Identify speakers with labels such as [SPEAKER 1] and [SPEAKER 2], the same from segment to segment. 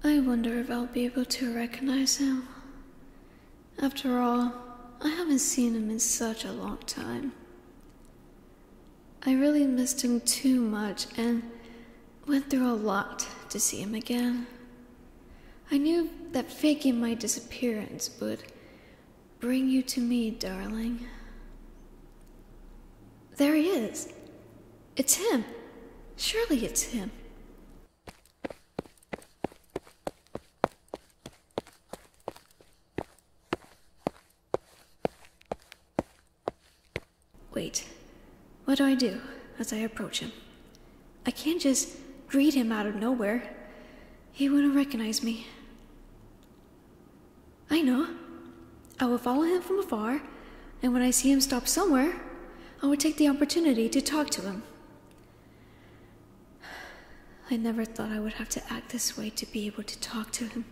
[SPEAKER 1] I wonder if I'll be able to recognize him. After all, I haven't seen him in such a long time. I really missed him too much and went through a lot to see him again. I knew that faking my disappearance would bring you to me, darling. There he is. It's him. Surely it's him. Wait, what do I do as I approach him? I can't just greet him out of nowhere. He wouldn't recognize me. I know. I will follow him from afar, and when I see him stop somewhere, I will take the opportunity to talk to him. I never thought I would have to act this way to be able to talk to him.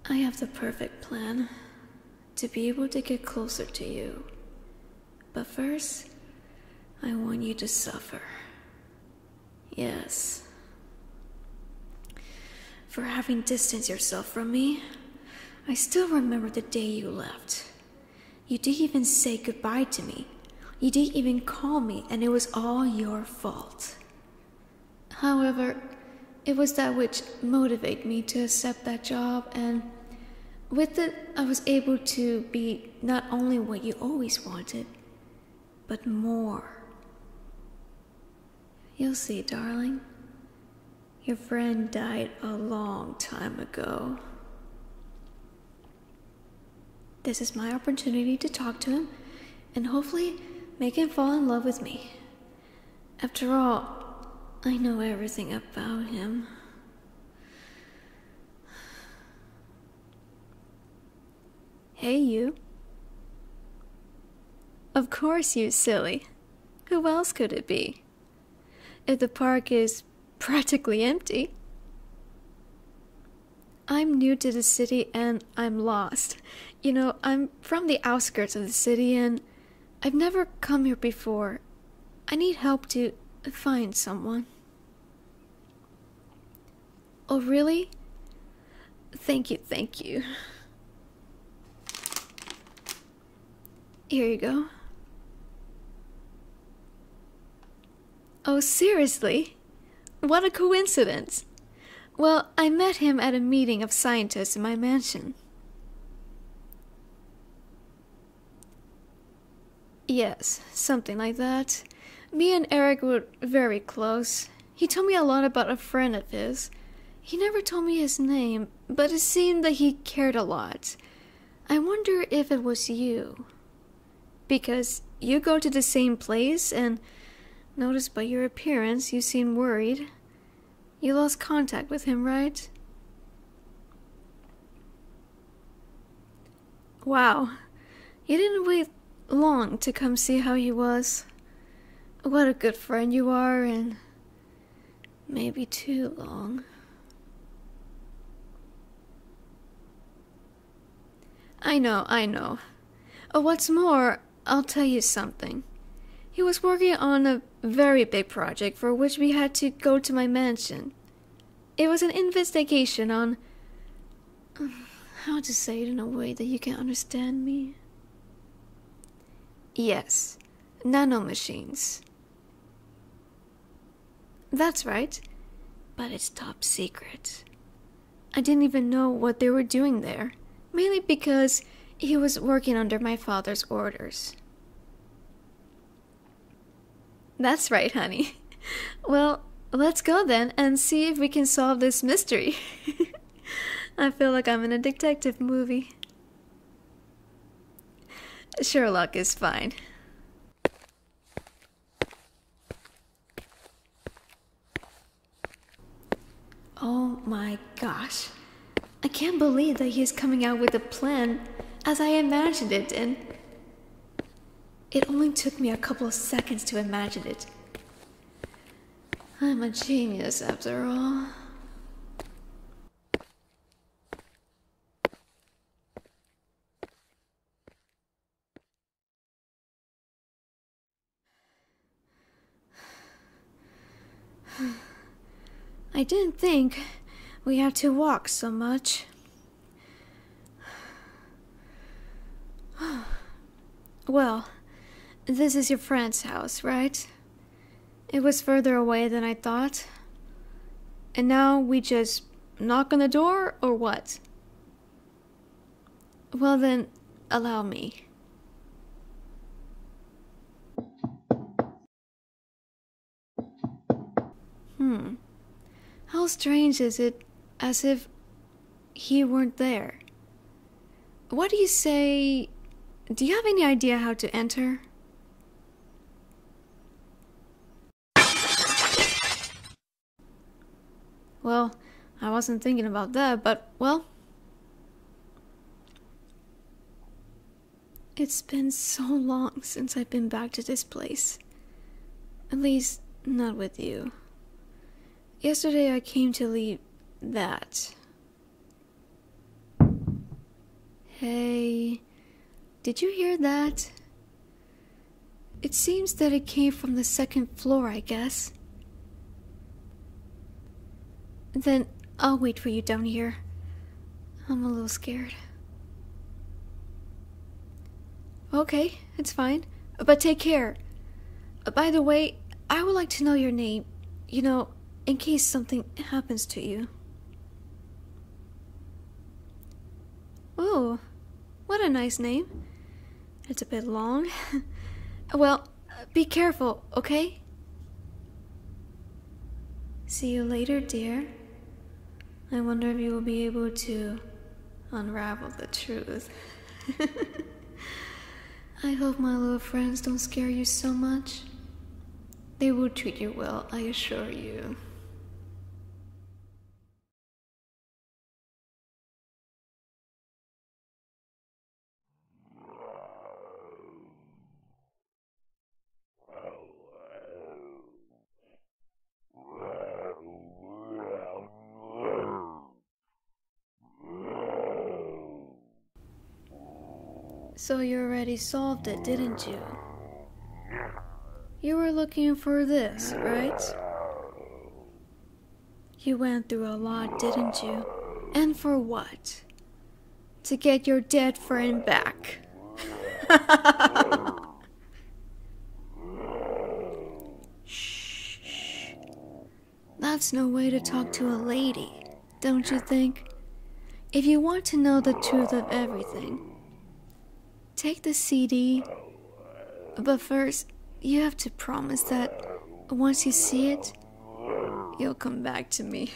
[SPEAKER 1] I have the perfect plan to be able to get closer to you. But first, I want you to suffer. Yes. For having distanced yourself from me, I still remember the day you left. You didn't even say goodbye to me. You didn't even call me, and it was all your fault. However, it was that which motivated me to accept that job, and with it, I was able to be not only what you always wanted, but more. You'll see, darling. Your friend died a long time ago. This is my opportunity to talk to him and hopefully make him fall in love with me. After all, I know everything about him. Hey, you. Of course, you silly. Who else could it be? If the park is practically empty. I'm new to the city and I'm lost. You know, I'm from the outskirts of the city and I've never come here before. I need help to find someone. Oh, really? Thank you, thank you. Here you go. Oh, seriously? What a coincidence. Well, I met him at a meeting of scientists in my mansion. Yes, something like that. Me and Eric were very close. He told me a lot about a friend of his. He never told me his name, but it seemed that he cared a lot. I wonder if it was you. Because you go to the same place and noticed by your appearance you seem worried. You lost contact with him, right? Wow, you didn't wait long to come see how he was. What a good friend you are, and maybe too long. I know. Oh, what's more, I'll tell you something. He was working on a very big project for which we had to go to my mansion. It was an investigation on... how to say it in a way that you can understand me? Yes, nanomachines. That's right, but it's top secret. I didn't even know what they were doing there, mainly because he was working under my father's orders. That's right, honey. Well, let's go then and see if we can solve this mystery. I feel like I'm in a detective movie. Sherlock is fine. Oh my gosh. I can't believe that he's coming out with a plan as I imagined it, and it only took me a couple of seconds to imagine it. I'm a genius after all. I didn't think we had to walk so much. Well, this is your friend's house, right? It was further away than I thought. And now we just knock on the door, or what? Well then, allow me. How strange is it, as if he weren't there? What do you say? Do you have any idea how to enter? Well, I wasn't thinking about that, but, well... It's been so long since I've been back to this place. At least, not with you. Yesterday I came to leave that. Hey, did you hear that? It seems that it came from the second floor, I guess. Then I'll wait for you down here. I'm a little scared. Okay, it's fine. But take care. By the way, I would like to know your name. You know, in case something happens to you. Oh, what a nice name. It's a bit long. Well, be careful, okay? See you later, dear. I wonder if you will be able to unravel the truth. I hope my little friends don't scare you so much. They will treat you well, I assure you. So you already solved it, didn't you? You were looking for this, right? You went through a lot, didn't you? And for what? To get your dead friend back. Shh. That's no way to talk to a lady, don't you think? If you want to know the truth of everything, take the CD, but first, you have to promise that once you see it, you'll come back to me.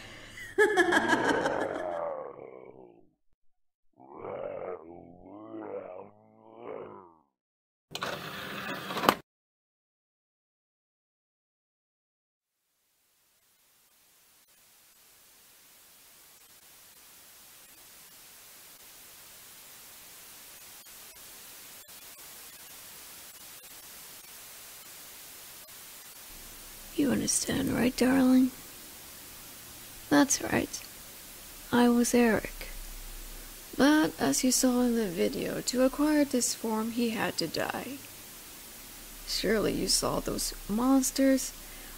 [SPEAKER 1] You understand, right, darling? That's right. I was Eric. But as you saw in the video, to acquire this form, he had to die. Surely you saw those monsters,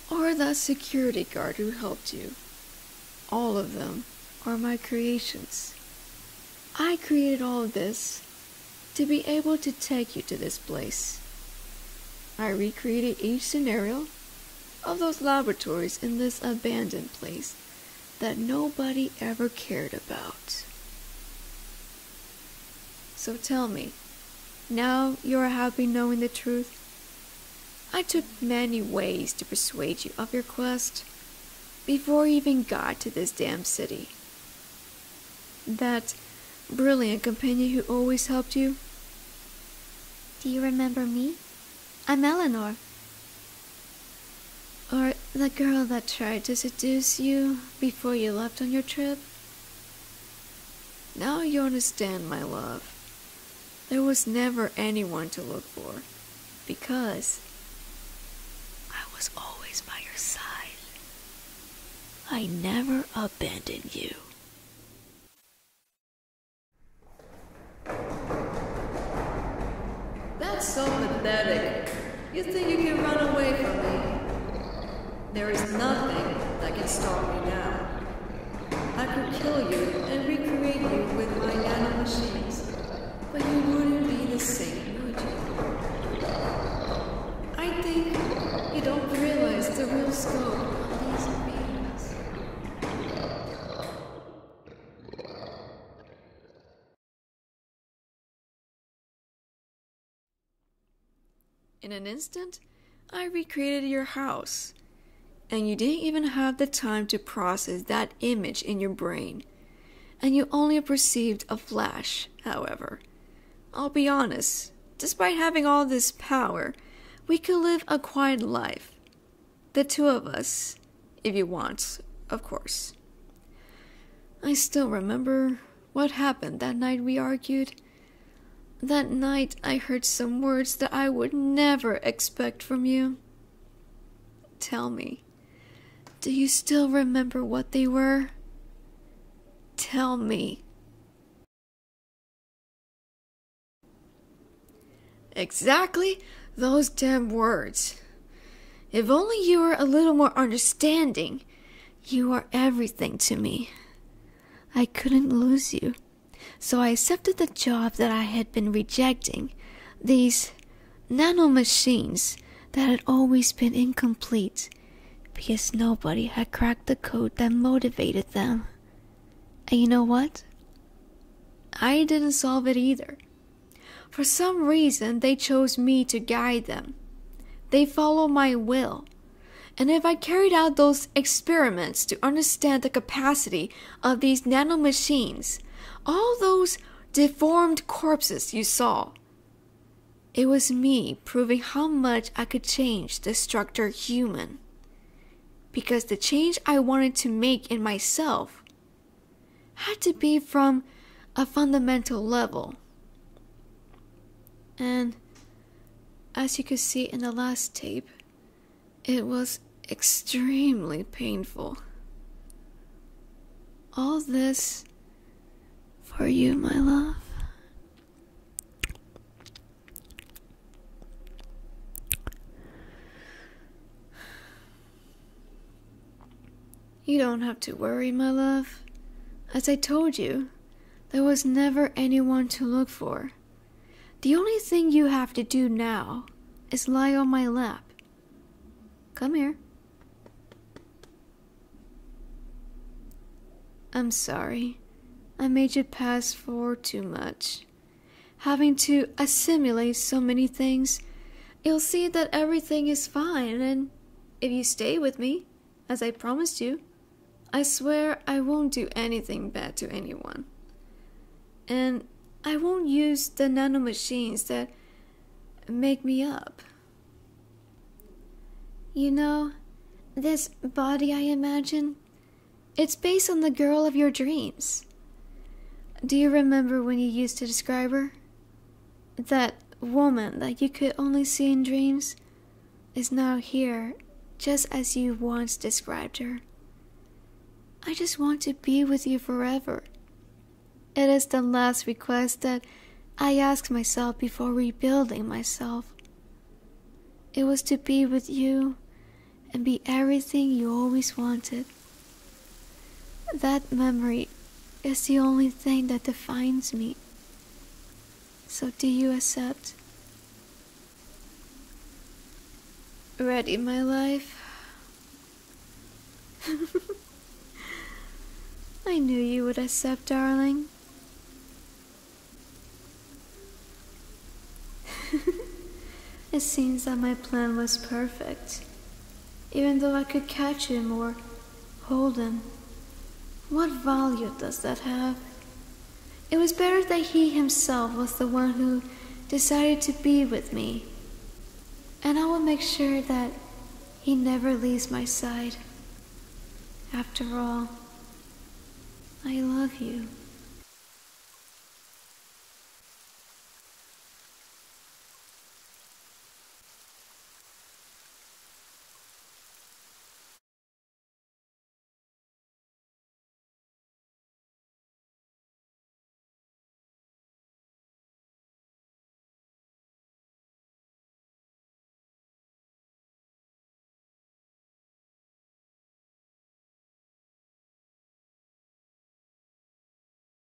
[SPEAKER 1] or that security guard who helped you. All of them are my creations. I created all of this to be able to take you to this place. I recreated each scenario of those laboratories in this abandoned place that nobody ever cared about. So tell me, now you're happy knowing the truth? I took many ways to persuade you of your quest before you even got to this damn city. That brilliant companion who always helped you? Do you remember me? I'm Eleanor. Or the girl that tried to seduce you before you left on your trip? Now you understand, my love. There was never anyone to look for, because I was always by your side. I never abandoned you. That's so pathetic. You think you can run away from me? There is nothing that can stop me now. I could kill you and recreate you with my nanomachines, but you wouldn't be the same, would you? I think you don't realize the real scope of these beings. In an instant, I recreated your house, and you didn't even have the time to process that image in your brain, and you only perceived a flash, however. I'll be honest, despite having all this power, we could live a quiet life. The two of us, if you want, of course. I still remember what happened that night we argued. That night I heard some words that I would never expect from you. Tell me, do you still remember what they were? Tell me. Exactly those damn words. If only you were a little more understanding. You are everything to me. I couldn't lose you. So I accepted the job that I had been rejecting. These nanomachines that had always been incomplete because nobody had cracked the code that motivated them. And you know what? I didn't solve it either. For some reason, they chose me to guide them. They follow my will. And if I carried out those experiments to understand the capacity of these nanomachines, all those deformed corpses you saw, it was me proving how much I could change the structure human. Because the change I wanted to make in myself had to be from a fundamental level. And as you could see in the last tape, it was extremely painful. All this for you, my love. You don't have to worry, my love. As I told you, there was never anyone to look for. The only thing you have to do now is lie on my lap. Come here. I'm sorry. I made you pass for too much. Having to assimilate so many things, you'll see that everything is fine, and if you stay with me, as I promised you, I swear I won't do anything bad to anyone. And I won't use the nanomachines that make me up. You know, this body I imagine, it's based on the girl of your dreams. Do you remember when you used to describe her? That woman that you could only see in dreams is now here, just as you once described her. I just want to be with you forever. It is the last request that I asked myself before rebuilding myself. It was to be with you and be everything you always wanted. That memory is the only thing that defines me. So do you accept? Ready, my life? I knew you would accept, darling. It seems that my plan was perfect. Even though I could catch him or hold him, what value does that have? It was better that he himself was the one who decided to be with me. And I will make sure that he never leaves my side. After all, I love you.